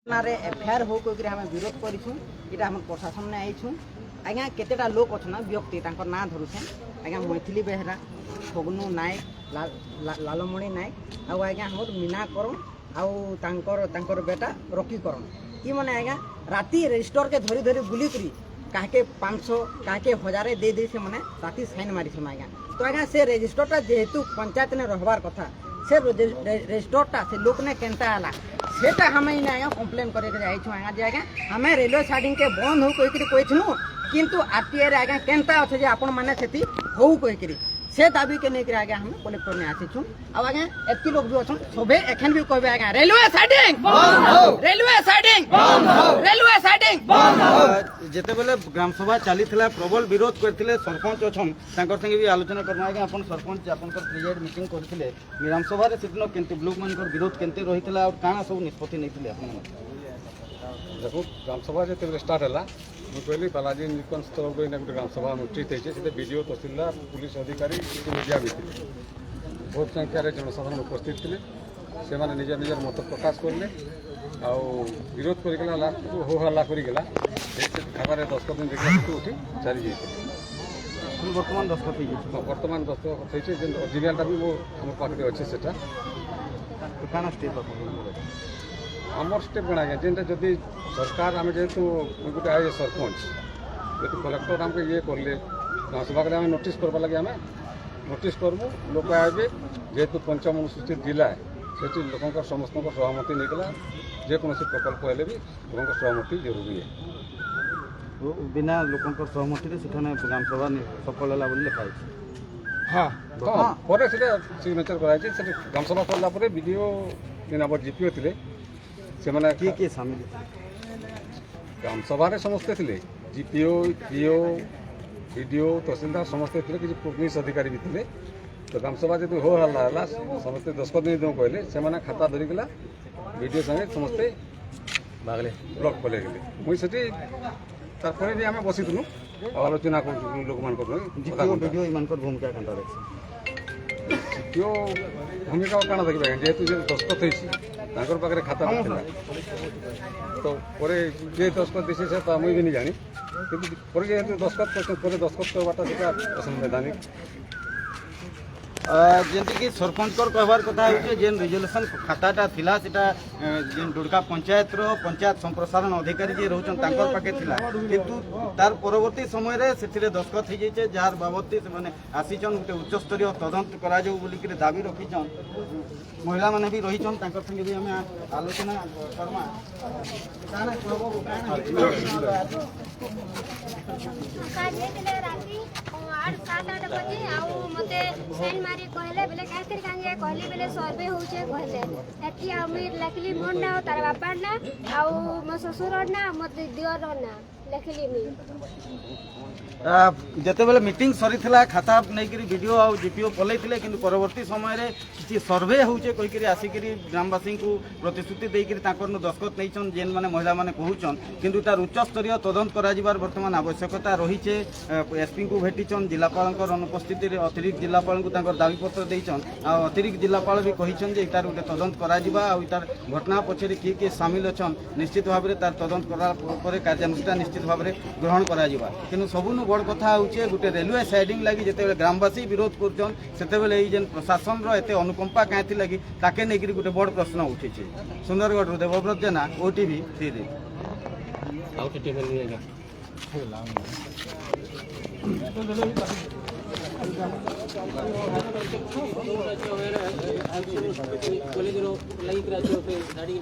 FIR हो कोई हमें विरोध करूँ यहाँ हम प्रशासन ने आईछू आज्ञा केतेटा लोक अच्छा व्यक्ति ना धरुछे आज्ञा मैथिली बेहरा फगनू नायक लालमणि नायक आज्ञा हमर मीना करम आउर बेटा रकी करम ये मैंने आज्ञा राति रजिस्टर के धरी धरी बुली करी काहे 500 काहे 1000 दे दे से मैंने राति साइन मारी आज्ञा तो आज्ञा से रजिस्टरटा जेहेतु पंचायत ने रहबार कथा से रजिस्टरटा से लोक ने केनता आला सेटा हमें आज्ञा कम्प्लेन करके जाइछू आज्ञा जे आज्ञा हमें रेलवे साइडिंग के बंद हो कहीनु किंतु आरटीआई रे आज्ञा केनता अच्छे जे आपण माने सेति हो कहीकरी से दाबी के लेकर आज्ञा हम कलेक्टर ने आसीछू अब आज्ञा एतकी लोग भी अछन सबे एखन भी कहबे आज्ञा रेलवे साइडिंग बंद हो रेलवे साइडिंग बंद हो रेलवे साइडिंग बंद हो जेते बेले ग्राम सभा चलीथिला प्रबल विरोध करथिले सरपंच अछन तांकर संगे भी आलोचना करना आज्ञा अपन सरपंच अपन प्रेसिडेंट मीटिंग करथिले ग्राम सभा रे सिटनो केनते ब्लॉक मान कर विरोध केनते रहितला और काना सब निष्पत्ति नैथिले अपन देखो ग्राम सभा जेते स्टार्ट हला कहली बालाजी निकन स्तर गोटे ग्राम सभा अनुष्ठित होती विडीओ तहसीलदार पुलिस अधिकारी मीडिया भी थे बहुत संख्यार जनसाधारण उपस्थित थे से मैंने निज निजर मत प्रकाश करले विरोध कर लास्ट को हो हल्ला करगला खाबार दस्तखत दिन देखा उठी चली जाते वर्तमान दस्तखत वर्तमान दस्तखत ओरिजिनालटा भी वो आम पाखे अच्छे से काना स्टेप आमर स्टेप कण आज्ञा जेनटा जदि सरकार आम जेहेतु गोटे आए सरपंच जब कलेक्टर आमको ये कले गाँव सभा आम नोटिस करवा लगे आम नोटिस करमु लोक आए जेहेतु पंचम अनुसूचित जिला से लोक समस्त सहमति निकला जेकोसी प्रकल्प हेल्ले भी लोक सहमति जरूरी है बिना लोक सहमति से ग्राम सभा सफल है लिखाई हाँ पर सिग्नेचर कराई ग्राम सभा सरला वीडियो दिन जीपीओ थे से मैंने किए सामिल ग्राम सभा समस्ते थे जीपीओ पीओ वीडियो तहसीलदार समस्ते थे किसी पुलिस अधिकारी भी थे तो ग्राम सभा जो हो हल्ला समस्ते दस्तखत नहीं दे कहले से खाता धरिकला वीडियो संगे समस्ते भागले ब्लॉक पलि गले मुझे तार आम बसीलु आलोचना कर लोक मान वीडियो इन भूमिका जीपीओ भूमिका काण देखा जेहेतु दस्तखत होती पाखे खाता ना तो जे दस्तखत देसी से मुझे भी नहीं जानी कि जेहतु दस्तखत दस्तखत करवाटा असंवैधानिक जमीक सरपंच कहबार कथा जेन रिजोल्यूशन खाताटा थिला सेटा जेन डुड़का पंचायत पंचायत संप्रसारण अधिकारी जे रोचन तांकर पाखे थिला किंतु तार परवर्ती समय रे सेथिरे दस्तखत हो जाइए जार बाबत से माने आसीचन गोटे उच्च स्तरीय तदंत करा जाऊ बोली के दाबी रखीचन महिला माने भी रहीचन तांकर संगे भी हम आलोचना करमा काना कहबो काले दिले राती 8-7 बजे आउ मते सेन मारी कहले बेले काकर कांगे कहली बेले सर्वे होचे कहले एठी आमी लखली मोर ना तार बापा ना आउ मो ससुर ना मते दियर ना लखली मी जते बेले मीटिंग सरी थिला खाता नै करी वीडियो आ जीपीओ पलै थिले किंतु परवर्ती समय रे किछि सर्वे होचे कहि करी आसी करी ग्रामवासी को प्रतिश्रुति देई करी ताकर न दस्तखत नैचन जेन माने महिला माने कहूचन किंतु तार उच्च स्तरीय तदंत करा जिबार वर्तमान आवश्यकता रहिचे एसपी को भेटिचन जिलापालकर अनुपस्थिति रे अतिरिक्त जिलापाल को ताकर दाबी पत्र देइचन आ अतिरिक्त जिलापाल भी कहिचन जे तार उटे तदंत करा जिबा आ तार घटना पछरे किए सामिल अछन निश्चित भाव रे तार तदंत करा परे कार्यानुष्ठान निश्चित भाव रे ग्रहण करा जिबा किंतु सबुनु बड़ कथा होचे गोटे रेलवे साइडिंग लगी जिते ग्रामवासी विरोध करछन सेते बेले ई जेन प्रशासन रो एते अनुकंपा काथि लगी ताके नेगिरी गोटे बड़ प्रश्न उठिছে सुंदरगढ़ रो देवव्रत जेना ओटीवी 3 आउट टेबल लिएगा कॉलेज रो लाइक राजो पे गाड़ी